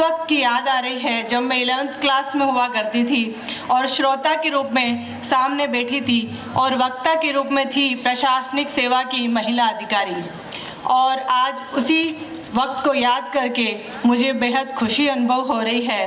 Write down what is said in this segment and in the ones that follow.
वक्त की याद आ रही है जब मैं 11th क्लास में हुआ करती थी और श्रोता के रूप में सामने बैठी थी और वक्ता के रूप में थी प्रशासनिक सेवा की महिला अधिकारी। और आज उसी वक्त को याद करके मुझे बेहद खुशी अनुभव हो रही है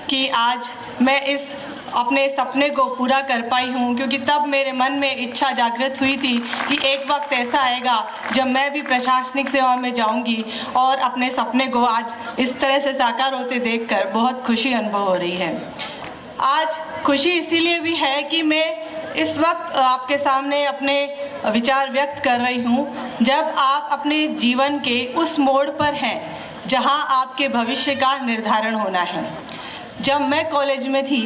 कि आज मैं इस अपने सपने को पूरा कर पाई हूँ, क्योंकि तब मेरे मन में इच्छा जागृत हुई थी कि एक वक्त ऐसा आएगा जब मैं भी प्रशासनिक सेवा में जाऊँगी, और अपने सपने को आज इस तरह से साकार होते देखकर बहुत खुशी अनुभव हो रही है। आज खुशी इसीलिए भी है कि मैं इस वक्त आपके सामने अपने विचार व्यक्त कर रही हूँ जब आप अपने जीवन के उस मोड़ पर हैं जहाँ आपके भविष्य का निर्धारण होना है। जब मैं कॉलेज में थी,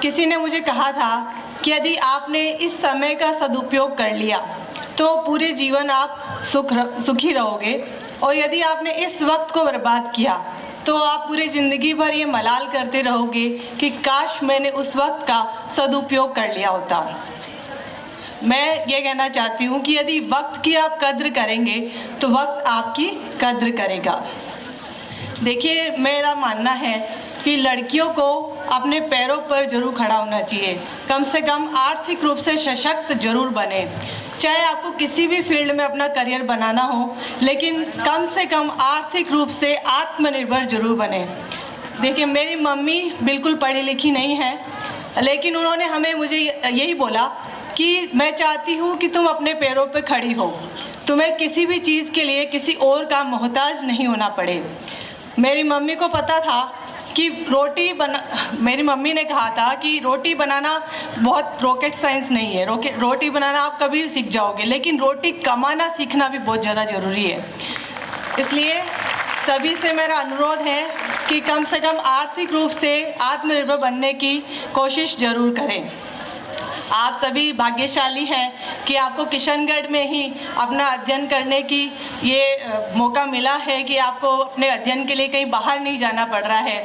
किसी ने मुझे कहा था कि यदि आपने इस समय का सदुपयोग कर लिया तो पूरे जीवन आप सुखी रहोगे, और यदि आपने इस वक्त को बर्बाद किया तो आप पूरी ज़िंदगी भर ये मलाल करते रहोगे कि काश मैंने उस वक्त का सदुपयोग कर लिया होता। मैं ये कहना चाहती हूँ कि यदि वक्त की आप कद्र करेंगे तो वक्त आपकी कद्र करेगा। देखिए, मेरा मानना है कि लड़कियों को अपने पैरों पर जरूर खड़ा होना चाहिए, कम से कम आर्थिक रूप से सशक्त जरूर बने। चाहे आपको किसी भी फील्ड में अपना करियर बनाना हो, लेकिन कम से कम आर्थिक रूप से आत्मनिर्भर जरूर बने। देखिए, मेरी मम्मी बिल्कुल पढ़ी लिखी नहीं है, लेकिन उन्होंने हमें मुझे यही बोला कि मैं चाहती हूँ कि तुम अपने पैरों पर खड़ी हो, तुम्हें किसी भी चीज़ के लिए किसी और का मोहताज नहीं होना पड़े। मेरी मम्मी को पता था कि मेरी मम्मी ने कहा था कि रोटी बनाना बहुत रॉकेट साइंस नहीं है, रोटी बनाना आप कभी सीख जाओगे, लेकिन रोटी कमाना सीखना भी बहुत ज़्यादा ज़रूरी है। इसलिए सभी से मेरा अनुरोध है कि कम से कम आर्थिक रूप से आत्मनिर्भर बनने की कोशिश ज़रूर करें। आप सभी भाग्यशाली हैं कि आपको किशनगढ़ में ही अपना अध्ययन करने की ये मौका मिला है कि आपको अपने अध्ययन के लिए कहीं बाहर नहीं जाना पड़ रहा है।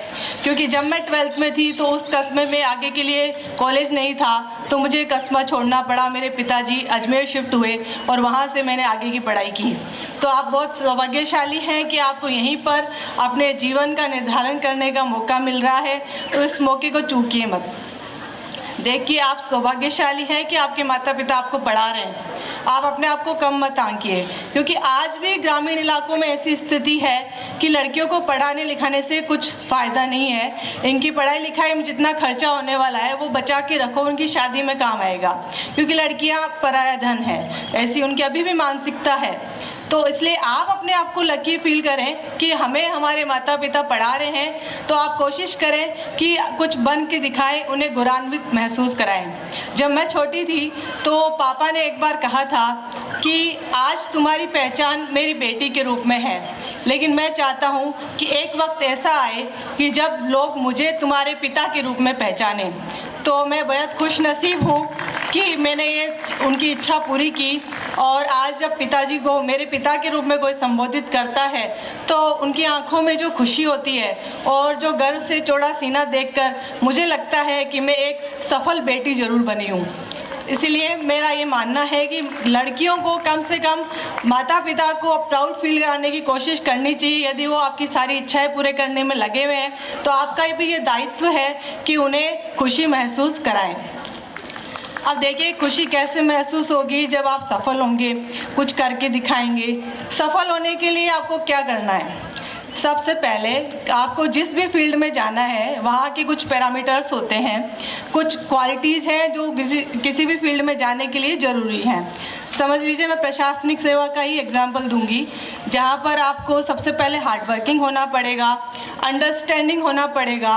क्योंकि जब मैं 12th में थी तो उस कस्बे में आगे के लिए कॉलेज नहीं था, तो मुझे कस्बा छोड़ना पड़ा। मेरे पिताजी अजमेर शिफ्ट हुए और वहाँ से मैंने आगे की पढ़ाई की। तो आप बहुत सौभाग्यशाली हैं कि आपको यहीं पर अपने जीवन का निर्धारण करने का मौका मिल रहा है, तो इस मौके को चूकिए मत। देखिए, आप सौभाग्यशाली हैं कि आपके माता पिता आपको पढ़ा रहे हैं। आप अपने आप को कम मत आंकिए, क्योंकि आज भी ग्रामीण इलाकों में ऐसी स्थिति है कि लड़कियों को पढ़ाने लिखाने से कुछ फ़ायदा नहीं है। इनकी पढ़ाई लिखाई में जितना खर्चा होने वाला है वो बचा के रखो, उनकी शादी में काम आएगा, क्योंकि लड़कियां पराया धन है, ऐसी उनकी अभी भी मानसिकता है। तो इसलिए आप अपने आप को लकी फील करें कि हमें हमारे माता पिता पढ़ा रहे हैं, तो आप कोशिश करें कि कुछ बन के दिखाएं, उन्हें गौरवान्वित महसूस कराएं। जब मैं छोटी थी तो पापा ने एक बार कहा था कि आज तुम्हारी पहचान मेरी बेटी के रूप में है, लेकिन मैं चाहता हूँ कि एक वक्त ऐसा आए कि जब लोग मुझे तुम्हारे पिता के रूप में पहचानें। तो मैं बेहद खुश नसीब हूँ कि मैंने ये उनकी इच्छा पूरी की, और आज जब पिताजी को मेरे पिता के रूप में कोई संबोधित करता है तो उनकी आंखों में जो खुशी होती है और जो गर्व से चौड़ा सीना देखकर मुझे लगता है कि मैं एक सफल बेटी ज़रूर बनी हूँ। इसीलिए मेरा ये मानना है कि लड़कियों को कम से कम माता पिता को प्राउड फील कराने की कोशिश करनी चाहिए। यदि वो आपकी सारी इच्छाएं पूरे करने में लगे हुए हैं तो आपका भी ये दायित्व है कि उन्हें खुशी महसूस कराएं। अब देखिए, खुशी कैसे महसूस होगी जब आप सफल होंगे, कुछ करके दिखाएंगे। सफल होने के लिए आपको क्या करना है? सबसे पहले आपको जिस भी फील्ड में जाना है वहाँ के कुछ पैरामीटर्स होते हैं, कुछ क्वालिटीज़ हैं जो किसी भी फील्ड में जाने के लिए ज़रूरी हैं। समझ लीजिए, मैं प्रशासनिक सेवा का ही एग्जाम्पल दूंगी, जहाँ पर आपको सबसे पहले हार्डवर्किंग होना पड़ेगा, अंडरस्टैंडिंग होना पड़ेगा,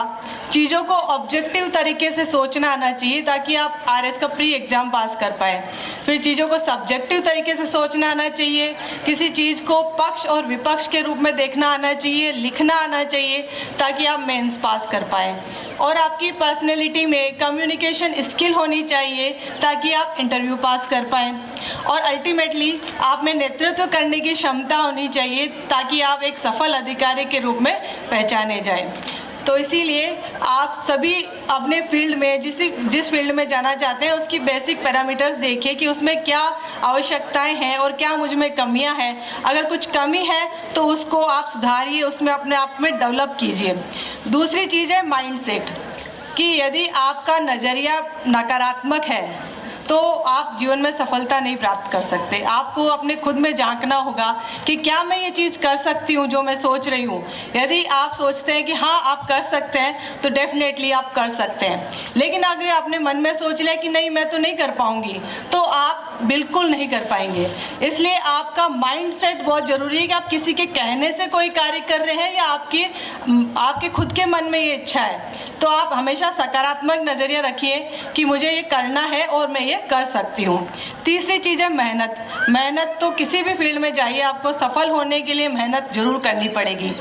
चीज़ों को ऑब्जेक्टिव तरीके से सोचना आना चाहिए ताकि आप आरएस का प्री एग्ज़ाम पास कर पाएँ। फिर चीज़ों को सब्जेक्टिव तरीके से सोचना आना चाहिए, किसी चीज़ को पक्ष और विपक्ष के रूप में देखना आना चाहिए, लिखना आना चाहिए ताकि आप मेंस पास कर पाएँ। और आपकी पर्सनैलिटी में कम्युनिकेशन स्किल होनी चाहिए ताकि आप इंटरव्यू पास कर पाएँ। और अल्टीमेटली आप में नेतृत्व करने की क्षमता होनी चाहिए ताकि आप एक सफल अधिकारी के रूप में पहचाने जाएं। तो इसीलिए आप सभी अपने फील्ड में जिस फील्ड में जाना चाहते हैं उसकी बेसिक पैरामीटर्स देखिए कि उसमें क्या आवश्यकताएं हैं और क्या मुझ में कमियां हैं। अगर कुछ कमी है तो उसको आप सुधारिए, उसमें अपने आप में डेवलप कीजिए। दूसरी चीज़ है माइंडसेट, कि यदि आपका नज़रिया नकारात्मक है तो आप जीवन में सफलता नहीं प्राप्त कर सकते। आपको अपने खुद में झांकना होगा कि क्या मैं ये चीज़ कर सकती हूँ जो मैं सोच रही हूँ। यदि आप सोचते हैं कि हाँ आप कर सकते हैं तो डेफिनेटली आप कर सकते हैं, लेकिन अगर आपने मन में सोच लिया कि नहीं मैं तो नहीं कर पाऊँगी तो आप बिल्कुल नहीं कर पाएंगे। इसलिए आपका माइंडसेट बहुत ज़रूरी है कि आप किसी के कहने से कोई कार्य कर रहे हैं या आपके खुद के मन में ये इच्छा है, तो आप हमेशा सकारात्मक नज़रिया रखिए कि मुझे ये करना है और मैं ये कर सकती हूँ। तीसरी चीज़ है मेहनत। मेहनत तो किसी भी फील्ड में जाइए, आपको सफल होने के लिए मेहनत जरूर करनी पड़ेगी।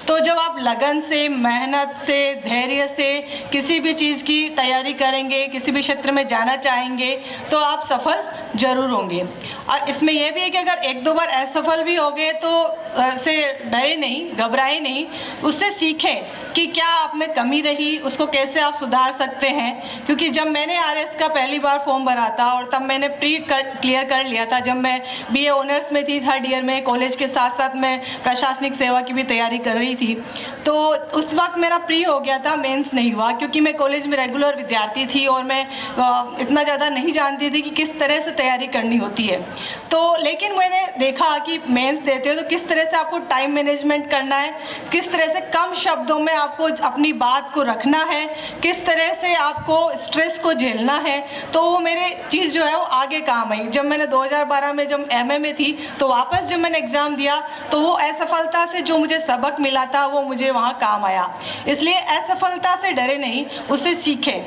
तो जब आप लगन से, मेहनत से, धैर्य से किसी भी चीज़ की तैयारी करेंगे, किसी भी क्षेत्र में जाना चाहेंगे तो आप सफल जरूर होंगे। और इसमें यह भी है कि अगर एक दो बार असफल भी हो गए तो से डरे नहीं, घबराए नहीं, उससे सीखें कि क्या आप में कमी रही, उसको कैसे आप सुधार सकते हैं। क्योंकि जब मैंने आरएस का पहली बार फॉर्म भरा था और तब मैंने क्लियर कर लिया था, जब मैं बीए ऑनर्स में थी, 3rd ईयर में, कॉलेज के साथ साथ मैं प्रशासनिक सेवा की भी तैयारी कर रही थी, तो उस वक्त मेरा प्री हो गया था, मेंस नहीं हुआ, क्योंकि मैं कॉलेज में रेगुलर विद्यार्थी थी और मैं इतना ज़्यादा नहीं जानती थी कि किस तरह से तैयारी करनी होती है। तो लेकिन मैंने देखा कि मेंस देते हो तो किस तरह से आपको टाइम मैनेजमेंट करना है, किस तरह से कम शब्दों में आपको अपनी बात को रखना है, किस तरह से आपको स्ट्रेस को झेलना है। तो वो मेरे चीज़ जो है वो आगे काम आई। जब मैंने 2012 में जब एमए में थी तो वापस जब मैंने एग्ज़ाम दिया तो वो असफलता से जो मुझे सबक मिला था वो मुझे वहाँ काम आया। इसलिए असफलता से डरे नहीं, उससे सीखें,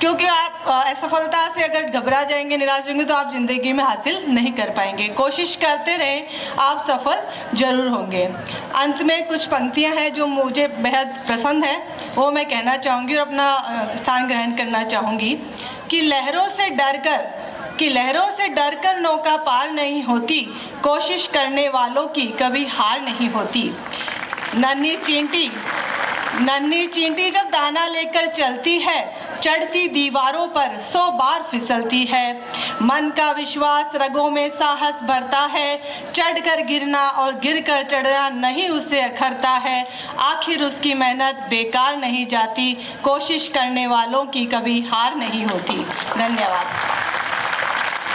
क्योंकि आप असफलता से अगर घबरा जाएंगे, निराश होंगे तो आप ज़िंदगी में हासिल नहीं कर पाएंगे। कोशिश करते रहें, आप सफल जरूर होंगे। अंत में कुछ पंक्तियां हैं जो मुझे बेहद पसंद है, वो मैं कहना चाहूँगी और अपना स्थान ग्रहण करना चाहूँगी कि लहरों से डरकर नौका पार नहीं होती, कोशिश करने वालों की कभी हार नहीं होती। नन्ही चींटी जब दाना लेकर चलती है, चढ़ती दीवारों पर 100 बार फिसलती है। मन का विश्वास रगों में साहस भरता है, चढ़कर गिरना और गिरकर चढ़ना नहीं उसे अखरता है। आखिर उसकी मेहनत बेकार नहीं जाती, कोशिश करने वालों की कभी हार नहीं होती। धन्यवाद।